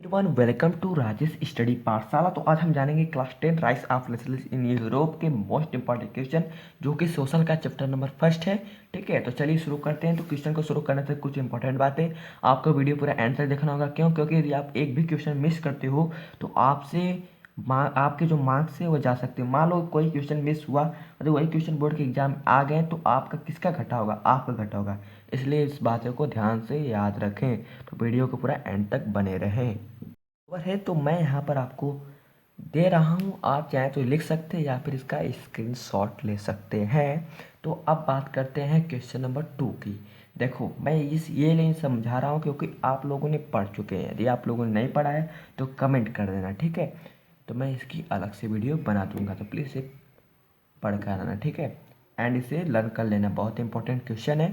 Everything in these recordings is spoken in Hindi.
Everyone welcome to Rajesh study Pathshala. तो आज हम जानेंगे class 10 rise of nationals in Europe के मोस्ट इंपॉर्टेंट क्वेश्चन जो कि सोशल का चैप्टर नंबर फर्स्ट है। ठीक है, तो चलिए शुरू करते हैं। तो क्वेश्चन को शुरू करने से कुछ इंपॉर्टेंट बातें आपको वीडियो पूरा एंड तक देखना होगा। क्यों? क्योंकि यदि आप एक भी क्वेश्चन मिस करते हो तो आपसे आपके जो मार्क्स है वो जा सकते हैं। मान लो कोई क्वेश्चन मिस हुआ तो वही क्वेश्चन बोर्ड के एग्जाम आ गए तो आपका किसका घटा होगा? आपका घटा होगा। इसलिए इस बातों को ध्यान से याद रखें। तो वीडियो को पूरा एंड तक बने रहें। ओवर है तो मैं यहाँ पर आपको दे रहा हूँ, आप चाहें तो लिख सकते हैं या फिर इसका स्क्रीनशॉट ले सकते हैं। तो अब बात करते हैं क्वेश्चन नंबर 2 की। देखो मैं ये नहीं समझा रहा हूँ क्योंकि आप लोगों ने पढ़ चुके हैं। यदि आप लोगों ने नहीं पढ़ा है तो कमेंट कर देना, ठीक है? तो मैं इसकी अलग से वीडियो बना दूंगा, तो प्लीज़ इसे पढ़ कर आना, ठीक है? एंड इसे लर्न कर लेना, बहुत इंपॉर्टेंट क्वेश्चन है।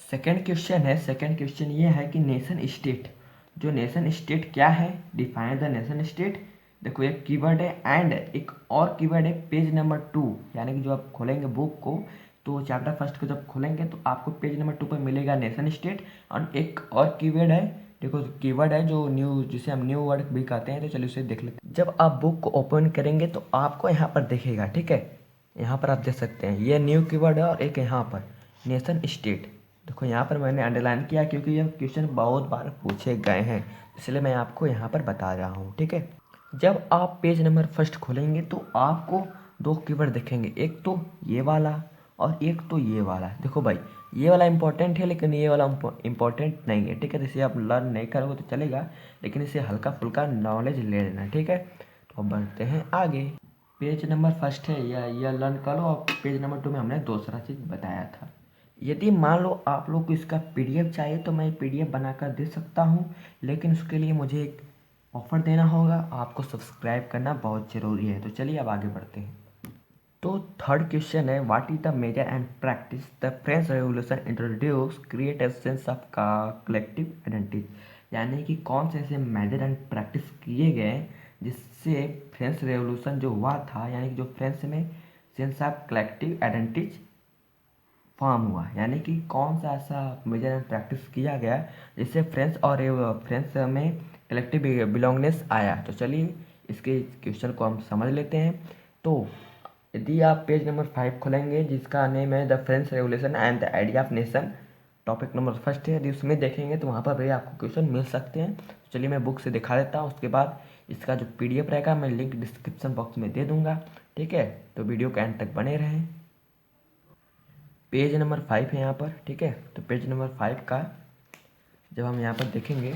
सेकंड क्वेश्चन ये है कि नेशन स्टेट, जो नेशन स्टेट क्या है, डिफाइन द नेशन स्टेट। देखो एक कीवर्ड है एंड एक और कीवर्ड है पेज नंबर 2, यानी कि जो आप खोलेंगे बुक को तो चैप्टर फर्स्ट को जब खोलेंगे तो आपको पेज नंबर 2 पर मिलेगा नेशन स्टेट। और एक और कीवर्ड है, देखो कीवर्ड है जो न्यू, जिसे हम न्यू वर्ड भी कहते हैं। तो चलिए उसे देख लेते हैं। जब आप बुक को ओपन करेंगे तो आपको यहाँ पर दिखेगा, ठीक है? यहाँ पर आप देख सकते हैं ये न्यू कीवर्ड है और एक यहाँ पर नेशन स्टेट। देखो यहाँ पर मैंने अंडरलाइन किया क्योंकि यह क्वेश्चन बहुत बार पूछे गए हैं, इसलिए मैं आपको यहाँ पर बता रहा हूँ, ठीक है? जब आप पेज नंबर फर्स्ट खोलेंगे तो आपको दो कीवर्ड दिखेंगे, एक तो ये वाला और एक तो ये वाला। देखो भाई ये वाला इंपॉर्टेंट है लेकिन ये वाला इंपॉर्टेंट नहीं है, ठीक है? तो इसे आप लर्न नहीं करोगे तो चलेगा, लेकिन इसे हल्का फुल्का नॉलेज ले लेना, ठीक है? तो अब बढ़ते हैं आगे। पेज नंबर फर्स्ट है यह लर्न कर लो, और पेज नंबर 2 में हमने दूसरा चीज़ बताया था। यदि मान लो आप लोग को इसका पीडीएफ चाहिए तो मैं पीडीएफ बनाकर दे सकता हूँ, लेकिन उसके लिए मुझे एक ऑफ़र देना होगा, आपको सब्सक्राइब करना बहुत ज़रूरी है। तो चलिए अब आगे बढ़ते हैं। तो थर्ड क्वेश्चन है what is the major and practice the French revolution introduce create a sense of collective identity, यानी कि कौन से ऐसे मेजर एंड प्रैक्टिस किए गए जिससे फ्रेंच रेवोल्यूशन जो हुआ था, यानी कि जो फ्रेंच में sense of collective identity form हुआ, यानी कि कौन सा ऐसा मेजर एंड प्रैक्टिस किया गया जिससे फ्रेंच में कलेक्टिव बिलोंगनेस आया। तो चलिए इसके क्वेश्चन को हम समझ लेते हैं। तो यदि आप पेज नंबर 5 खोलेंगे जिसका नेम है the French revolution and the idea of nation, topic number first है, यदि उसमें देखेंगे तो वहाँ पर भी आपको क्वेश्चन मिल सकते हैं। तो चलिए मैं बुक से दिखा देता हूँ, उसके बाद इसका जो पीडीएफ रहेगा मैं लिंक डिस्क्रिप्शन बॉक्स में दे दूँगा, ठीक है? तो वीडियो के एंड तक बने रहें। पेज नंबर 5 है यहाँ पर, ठीक है? तो पेज नंबर 5 का जब हम यहाँ पर देखेंगे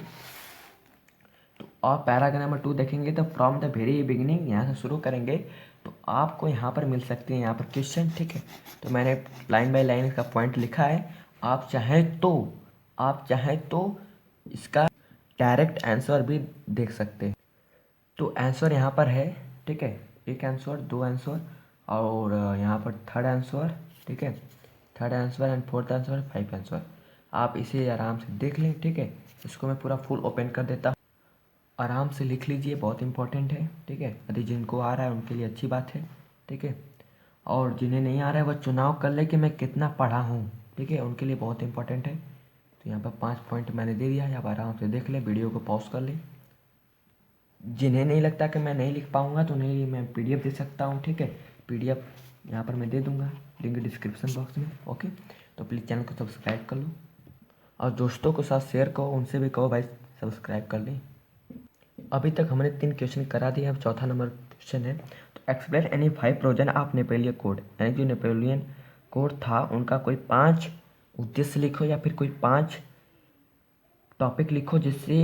तो और पैराग्राफ नंबर 2 देखेंगे तो फ्रॉम द वेरी बिगिनिंग यहाँ से शुरू करेंगे तो आपको यहाँ पर मिल सकते हैं यहाँ पर क्वेश्चन, ठीक है? तो मैंने लाइन बाय लाइन इसका पॉइंट लिखा है। आप चाहें तो इसका डायरेक्ट आंसर भी देख सकते हैं। तो आंसर यहाँ पर है, ठीक है? एक आंसर, दो आंसर और यहाँ पर थर्ड आंसर, ठीक है? Third answer and fourth answer, 5 answer. आप इसे आराम से देख लें, ठीक है? इसको मैं पूरा फुल ओपन कर देता हूँ, आराम से लिख लीजिए, बहुत इंपॉर्टेंट है, ठीक है? यदि जिनको आ रहा है उनके लिए अच्छी बात है, ठीक है? और जिन्हें नहीं आ रहा है वह चुनाव कर ले कि मैं कितना पढ़ा हूँ, ठीक है? उनके लिए बहुत इंपॉर्टेंट है। तो यहाँ पर 5 पॉइंट मैंने दे दिया है, आप आराम से देख लें, वीडियो को पॉज कर लें। जिन्हें नहीं लगता कि मैं नहीं लिख पाऊँगा तो नहीं, मैं पीडीएफ दे सकता हूँ, ठीक है? पीडीएफ यहाँ पर मैं दे दूँगा, लिंक डिस्क्रिप्शन बॉक्स में, ओके? तो प्लीज़ चैनल को सब्सक्राइब कर लो और दोस्तों के साथ शेयर करो, उनसे भी कहो भाई सब्सक्राइब कर लें। अभी तक हमने 3 क्वेश्चन करा दिए, अब चौथा नंबर क्वेश्चन है। तो explain any 5 provision of Napoleon code, यानी जो नेपोलियन कोड था उनका कोई 5 उद्देश्य लिखो या फिर कोई 5 टॉपिक लिखो जिससे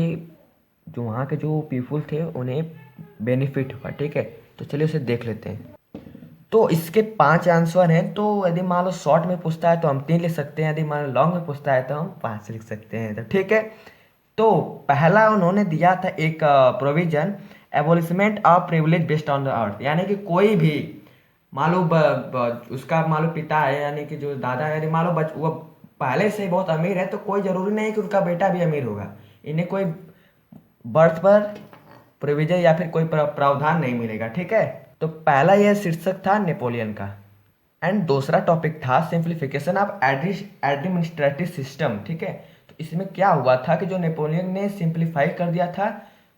जो वहाँ के जो पीपल थे उन्हें बेनिफिट हुआ, ठीक है? तो चलिए उसे देख लेते हैं। तो इसके 5 आंसर हैं। तो यदि मान लो शॉर्ट में पूछता है तो हम 3 लिख सकते हैं, यदि मान लो लॉन्ग में पूछता है तो हम 5 लिख सकते हैं, तो ठीक है? तो पहला उन्होंने दिया था एक provision, abolishment of privilege based on the earth, यानी कि कोई भी मान लो उसका मान लो पिता है, यानी कि जो दादा है, यदि मान लो वो पहले से ही बहुत अमीर है तो कोई ज़रूरी नहीं कि उनका बेटा भी अमीर होगा। इन्हें कोई बर्थ पर प्रोविजन या फिर कोई प्रावधान नहीं मिलेगा, ठीक है? तो पहला यह शीर्षक था नेपोलियन का, एंड दूसरा टॉपिक था सिंप्लीफिकेशन ऑफ एडमिनिस्ट्रेटिव सिस्टम, ठीक है? तो इसमें क्या हुआ था कि जो नेपोलियन ने सिंप्लीफाई कर दिया था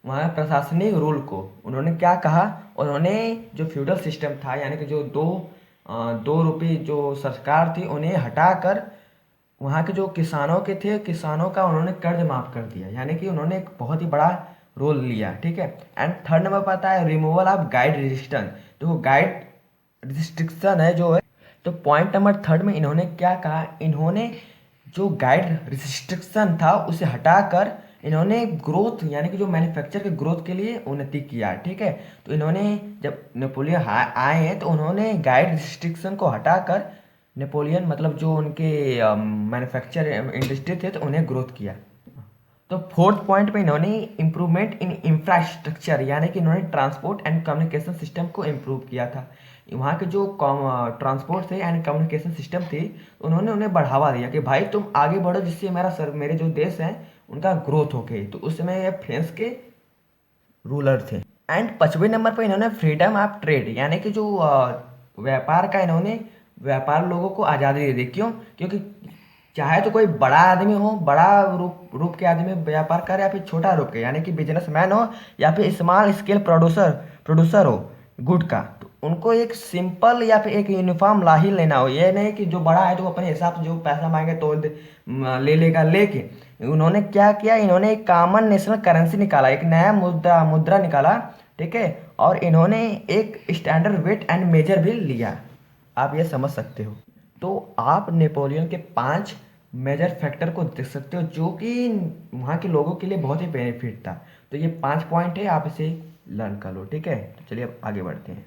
वहाँ प्रशासनिक रूल को उन्होंने क्या कहा, उन्होंने जो फ्यूडल सिस्टम था यानी कि जो दो रुपये जो सरकार थी उन्हें हटाकर वहाँ के जो किसानों के थे किसानों का उन्होंने कर्ज माफ कर दिया, यानी कि उन्होंने एक बहुत ही बड़ा रोल लिया। ठीक है। एंड थर्ड नंबर पर आता है रिमूवल ऑफ गाइड रेजिस्टेंस। तो वो गाइड रिस्ट्रिक्शन है जो है, तो पॉइंट नंबर थर्ड में इन्होंने क्या कहा, इन्होंने जो गाइड रिस्ट्रिक्शन था उसे हटाकर इन्होंने ग्रोथ यानी कि जो मैन्युफैक्चर के ग्रोथ के लिए उन्नति किया। ठीक है। तो इन्होंने जब नेपोलियन आए हैं तो उन्होंने गाइड रिस्ट्रिक्शन को हटाकर नेपोलियन मतलब जो उनके मैन्युफैक्चर इंडस्ट्री थे तो उन्हें ग्रोथ किया। तो फोर्थ पॉइंट पे इन्होंने इम्प्रूवमेंट इन इंफ्रास्ट्रक्चर यानी कि इन्होंने ट्रांसपोर्ट एंड कम्युनिकेशन सिस्टम को इम्प्रूव किया था। वहाँ के जो ट्रांसपोर्ट थे एंड कम्युनिकेशन सिस्टम थे उन्होंने उन्हें बढ़ावा दिया कि भाई तुम आगे बढ़ो जिससे मेरे जो देश हैं उनका ग्रोथ हो गई। तो उस समय ये फ्रांस के रूलर थे। एंड पांचवें नंबर पर इन्होंने फ्रीडम ऑफ ट्रेड यानी कि जो व्यापार का इन्होंने व्यापार लोगों को आज़ादी दे दी। क्यों? क्योंकि चाहे तो कोई बड़ा आदमी हो, बड़ा रूप के आदमी व्यापार करे या फिर छोटा रूप के यानी कि बिजनेसमैन हो या फिर स्मॉल स्केल प्रोड्यूसर हो गुड का, तो उनको एक सिंपल या फिर एक यूनिफॉर्म ला ही लेना हो। ये नहीं कि जो बड़ा है तो अपने हिसाब से जो पैसा मांगे तो ले लेगा। लेके उन्होंने क्या किया, इन्होंने एक कॉमन नेशनल करेंसी निकाला, एक नया मुद्रा निकाला। ठीक है। और इन्होंने एक स्टैंडर्ड वेट एंड मेजर भी लिया। आप ये समझ सकते हो। तो आप नेपोलियन के 5 मेजर फैक्टर को देख सकते हो जो कि वहाँ के लोगों के लिए बहुत ही बेनिफिट था। तो ये 5 पॉइंट है, आप इसे लर्न कर लो। ठीक है। तो चलिए अब आगे बढ़ते हैं।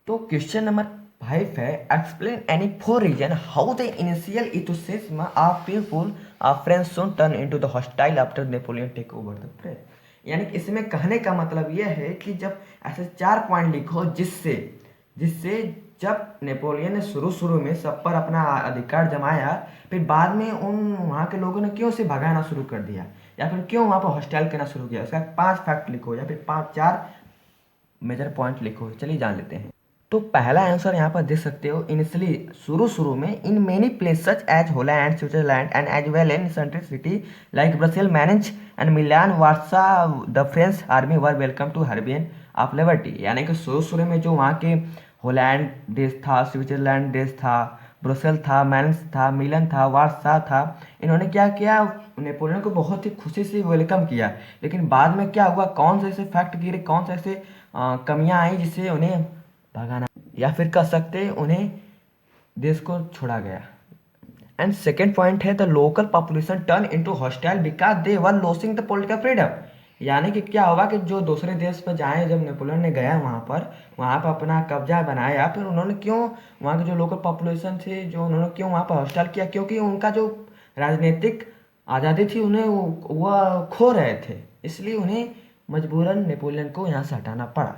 तो क्वेश्चन नंबर 5 है explain any 4 reason how the initial enthusiasm of people of French soon turn into the hostile after Napoleon take over the French. यानी कि इसमें कहने का मतलब यह है कि जब ऐसे 4 पॉइंट लिखो जिससे जिससे जब नेपोलियन ने शुरू में सब पर अपना अधिकार जमाया, फिर बाद में उन वहाँ के लोगों ने क्यों उसे भगाना शुरू कर दिया या फिर क्यों वहाँ पर हॉस्टाइल करना शुरू किया, उसका 5 फैक्ट लिखो या फिर 4 मेजर पॉइंट लिखो। चलिए जान लेते हैं। तो पहला आंसर यहाँ पर देख सकते हो, इनिशियली शुरू में in many place such as Holland Switzerland and as well in central city like Brussels Mainz and Milan Warsaw the French army were welcome to harbinger of liberty. यानी कि शुरू में जो वहाँ के होलैंड देश था, स्विट्जरलैंड देश था, ब्रुसेल था, मैनेज था, मिलन था, वार्सा था, इन्होंने क्या किया, नेपोलियन को बहुत ही खुशी से वेलकम किया। लेकिन बाद में क्या हुआ, कौन से ऐसे फैक्ट गिरे, कौन से ऐसे कमियां आई जिससे उन्हें भगाना या फिर कह सकते हैं उन्हें देश को छोड़ा गया। एंड सेकेंड पॉइंट है the local population turn into hostile because they were losing the political freedom. यानी कि क्या होगा कि जो दूसरे देश पर जाए, जब नेपोलियन ने गया वहाँ पर अपना कब्जा बनाया, फिर उन्होंने क्यों वहाँ के जो लोकल पॉपुलेशन थे जो उन्होंने क्यों वहाँ पर हॉस्टाइल किया, क्योंकि उनका जो राजनीतिक आज़ादी थी उन्हें वो खो रहे थे, इसलिए उन्हें मजबूरन नेपोलियन को यहाँ से हटाना पड़ा।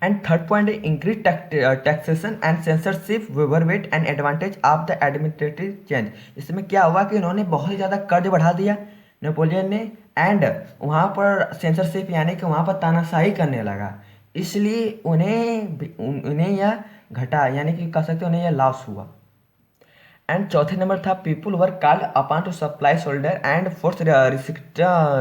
एंड थर्ड पॉइंट है increase taxation and censorship were weight and advantage of the administrative change. इसमें क्या हुआ कि इन्होंने बहुत ही ज़्यादा कर्ज बढ़ा दिया नेपोलियन ने, एंड वहाँ पर सेंसरशिप यानी कि वहाँ पर तानाशाही करने लगा, इसलिए उन्हें यह घटा यानी कि कह सकते उन्हें यह लॉस हुआ। एंड चौथे नंबर था people were called upon to supply soldier and force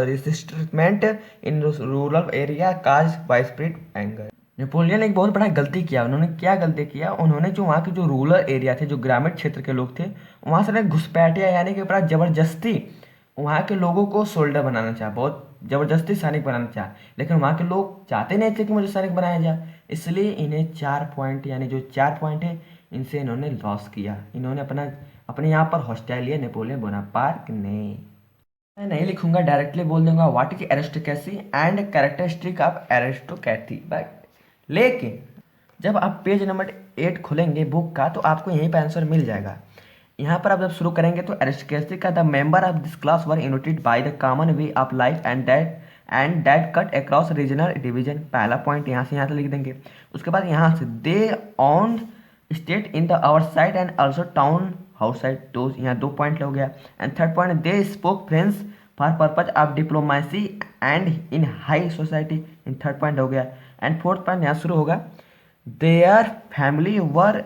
resentment in rural area cause by spirit anger. Napoleon ने एक बहुत बड़ा गलती किया। उन्होंने क्या गलती किया, उन्होंने जो वहाँ के जो रूरल एरिया थे, जो ग्रामीण क्षेत्र के लोग थे, वहाँ से घुसपैठिया यानी कि बड़ा ज़बरदस्ती वहाँ के लोगों को सोल्डर बनाना चाहा, बहुत ज़बरदस्ती सैनिक बनाना चाहा। लेकिन वहाँ के लोग चाहते नहीं थे कि मुझे सैनिक बनाया जाए, इसलिए इन्हें 4 पॉइंट यानी जो 4 पॉइंट है इनसे इन्होंने लॉस किया। इन्होंने अपने यहाँ पर हॉस्टाइल लिया नेपोलियन बोनापार्ट ने। मैं नहीं लिखूंगा, डायरेक्टली बोल दूंगा what is aristocracy and characteristic of aristocracy. But लेकिन जब आप पेज नंबर 8 खोलेंगे बुक का तो आपको यहीं पर आंसर मिल जाएगा। यहाँ पर आप जब शुरू करेंगे तो एरिस्टोक्रेसी का the member of this class were united by the common way of life and that cut across regional division. पहला पॉइंट यहाँ से लिख देंगे। उसके बाद यहाँ से they own state in the hour side and also town house side, तो यहाँ 2 पॉइंट हो गया। And third point they spoke French for purpose of diplomacy and in high society, इन थर्ड पॉइंट हो गया। एंड फोर्थ पॉइंट यहाँ शुरू होगा their family were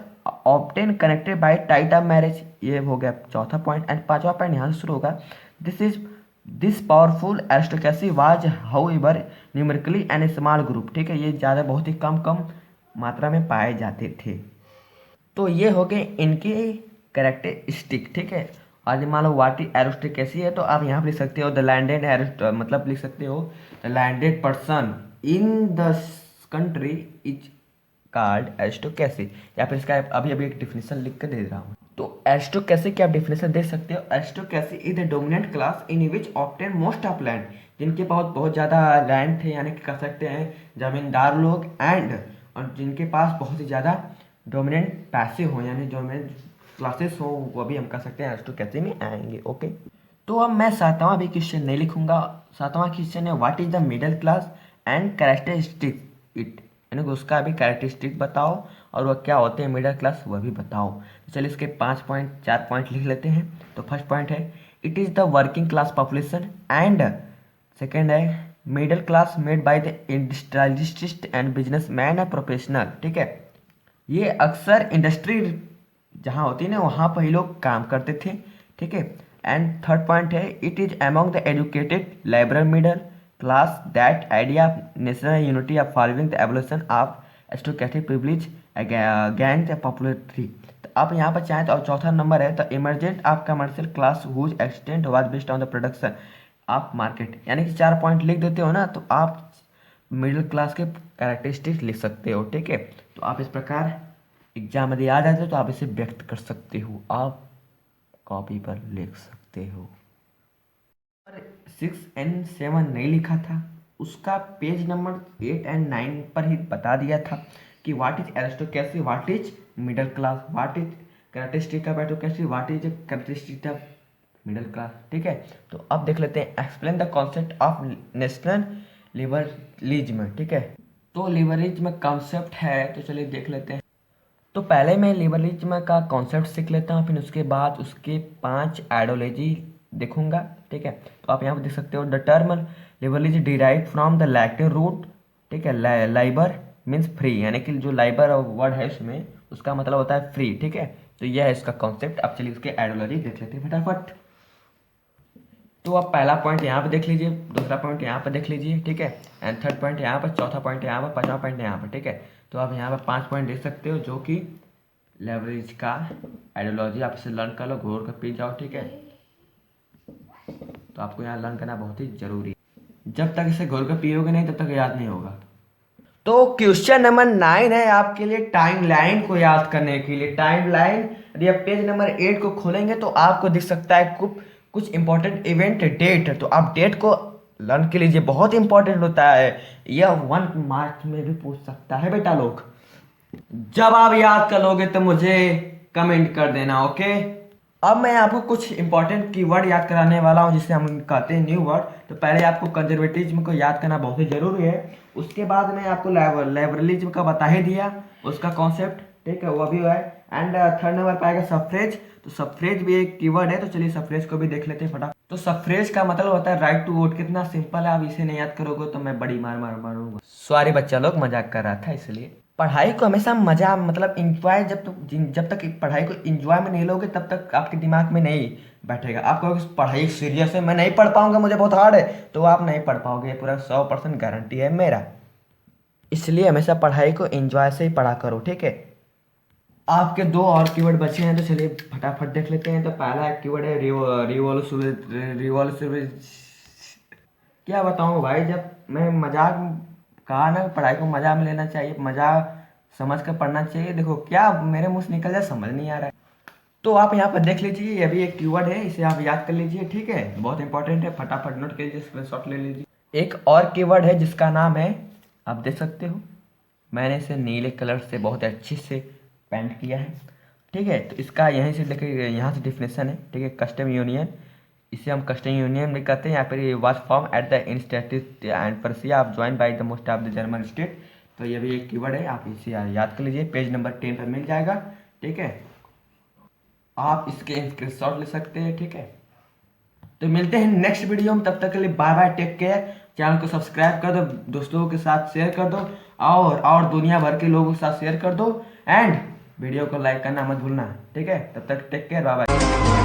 obtain connected by tight of marriage, ये हो गया चौथा पॉइंट। एंड पांचवा पॉइंट यहाँ से शुरू होगा this is this powerful aristocracy was however numerically an small group, ठीक है, ये ज़्यादा बहुत ही कम कम मात्रा में पाए जाते थे। तो ये हो गए इनके कैरेक्टरिस्टिक, ठीक है। और मान लो व्हाट इज एरिस्टोक्रेसी है तो आप यहाँ पे लिख सकते हो द लैंडेड मतलब लिख सकते हो the landed person in the country is called aristocracy, या फिर इसका अभी अभी एक डिफिनेशन लिख कर दे रहा हूँ। तो एरिस्टोक्रेसी की आप डिफिनेशन दे सकते हो, aristocracy is the dominant class in which obtain most of land, जिनके पास बहुत ज़्यादा लैंड थे, यानी कि कह सकते हैं जमींदार लोग, एंड और जिनके पास बहुत ही ज़्यादा डोमिनेंट पैसे हो, यानी डोमिनेंट क्लासेस हो, वो भी हम कह सकते हैं एरिस्टोक्रेसी में आएंगे। ओके, तो अब मैं सातवां भी क्वेश्चन नहीं लिखूंगा। सातवां क्वेश्चन है what is the middle class and characteristic it, यानी कि उसका भी कैरेक्टरिस्टिक बताओ और वह क्या होते हैं मिडिल क्लास वह भी बताओ। तो चलिए इसके 4 पॉइंट लिख लेते हैं। तो फर्स्ट पॉइंट है it is the working class population, and second है middle class made by the industrialist and business man and professional, ठीक है, ये अक्सर इंडस्ट्री जहाँ होती है ना वहाँ पर ही लोग काम करते थे, ठीक है। एंड थर्ड पॉइंट है it is among the educated liberal middle class that idea of national unity of following the evolution of aristocratic privilege against the popularity. तो आप यहाँ पर चाहें तो और चौथा नंबर है the emergent of commercial class whose extent was based on the production of market, यानी कि 4 पॉइंट लिख देते हो ना तो आप मिडिल क्लास के कैरेक्टरिस्टिक्स लिख सकते हो, ठीक है। तो आप इस प्रकार एग्जाम में आ जाते हो तो आप इसे व्यक्त कर सकते हो, आप कॉपी पर लिख सकते हो। 6 एंड 7 नहीं लिखा था, उसका पेज नंबर 8 एंड 9 पर ही बता दिया था कि what is aristocracy, what is middle class, what is characteristic of aristocracy, what is characteristic of middle class, ठीक है। तो अब देख लेते हैं explain the concept of national liberalism, ठीक है। तो लिबरलिज्म कॉन्सेप्ट है, तो चलिए देख लेते हैं। तो पहले मैं लिबरलिज्म का कॉन्सेप्ट सीख लेता हूँ, फिर उसके बाद उसके 5 आइडियोलॉजी देखूंगा, ठीक है। तो आप यहाँ पर देख सकते हो the term liberalism derive from the Latin root, ठीक है, लाइबर मीन्स फ्री, यानी कि जो लाइबर वर्ड है उसमें उसका मतलब होता है फ्री, ठीक है। तो यह है इसका कॉन्सेप्ट। अब चलिए उसके आइडियोलॉजी देख लेते हैं फटाफट। तो आप पहला पॉइंट यहाँ पे देख लीजिए, दूसरा पॉइंट यहाँ पे देख लीजिए, ठीक है, एंड थर्ड पॉइंट यहाँ पर, चौथा पॉइंट यहाँ पर, पांचवा पॉइंट यहाँ पर, ठीक है। तो आप यहाँ पर 5 पॉइंट देख सकते हो जो कि लेवरेज का आइडियोलॉजी, आप इसे लर्न कर लो, घोर कर पी जाओ, ठीक है। तो आपको यहाँ लर्न करना बहुत ही जरूरी है, जब तक इसे घोर कर पियोगे नहीं तब तक याद नहीं होगा। तो क्वेश्चन नंबर 9 है आपके लिए टाइम लाइन को याद करने के लिए। टाइम लाइन यदि आप पेज नंबर 8 को खोलेंगे तो आपको दिख सकता है कुछ इंपॉर्टेंट इवेंट डेट, तो आप डेट को लर्न के लीजिए, बहुत इंपॉर्टेंट होता है, यह 1 मार्च में भी पूछ सकता है बेटा लोग। जब आप याद कर लोगे तो मुझे कमेंट कर देना, ओके। अब मैं आपको कुछ इंपॉर्टेंट कीवर्ड याद कराने वाला हूँ जिसे हम कहते हैं न्यू वर्ड। तो पहले आपको कंजर्वेटिज्म को याद करना बहुत ही जरूरी है, उसके बाद मैं आपको लिबरलिज्म का बता ही दिया, उसका कॉन्सेप्ट, ठीक है, वो भी है। एंड थर्ड नंबर पर आएगा सफरेज। तो सफरेज भी एक कीवर्ड है, तो चलिए सफरेज को भी देख लेते हैं फटाफट। तो सफरेज का मतलब होता है राइट टू वोट। कितना सिंपल है, आप इसे नहीं याद करोगे तो मैं बड़ी मार मारूंगा। सॉरी बच्चा लोग, मजाक कर रहा था इसलिए। पढ़ाई को हमेशा मजा मतलब इंजॉय, जब तक पढ़ाई को इंजॉय में नहीं लोगे तब तक आपके दिमाग में नहीं बैठेगा। आप कहोगे पढ़ाई सीरियस है, मैं नहीं पढ़ पाऊंगा, मुझे बहुत हार्ड है, तो आप नहीं पढ़ पाओगे, पूरा 100% गारंटी है मेरा। इसलिए हमेशा पढ़ाई को इंजॉय से ही पढ़ा करो, ठीक है। आपके 2 और कीवर्ड बचे हैं, तो चलिए फटाफट देख लेते हैं। तो पहला कीवर्ड है रिवॉल्यूशनरी। क्या बताऊँ भाई, जब मैं मजाक कहा ना पढ़ाई को मजा में लेना चाहिए, मजा समझ कर पढ़ना चाहिए, देखो क्या मेरे मुंह से निकल जाए समझ नहीं आ रहा है। तो आप यहाँ पर देख लीजिए, ये भी एक कीवर्ड है, इसे आप याद कर लीजिए, ठीक है, बहुत इंपॉर्टेंट है, फटाफट नोट कर लीजिए, स्क्रीनशॉट ले लीजिए। एक और कीवर्ड है जिसका नाम है, आप देख सकते हो, मैंने इसे नीले कलर से बहुत अच्छे से पेंट किया है, ठीक है। तो इसका यहीं से देखिए, यहाँ से डिफिनेशन है, ठीक है, कस्टम यूनियन, इसे हम कस्टम यूनियन भी कहते हैं। यहाँ पर was form at the instance and Prussia of join by the most of the German state. तो ये भी एक कीवर्ड है, आप इसे याद कर लीजिए, पेज नंबर 10 पर मिल जाएगा, ठीक है। आप इसके स्क्रीनशॉट ले सकते हैं, ठीक है। तो मिलते हैं नेक्स्ट वीडियो में, तब तक के लिए bye bye, take care. Channel को सब्सक्राइब कर दो, दोस्तों के साथ शेयर कर दो, और दुनिया भर के लोगों के साथ शेयर कर दो, एंड वीडियो को लाइक करना मत भूलना, ठीक है। तब तक टेक केयर, बाय बाय।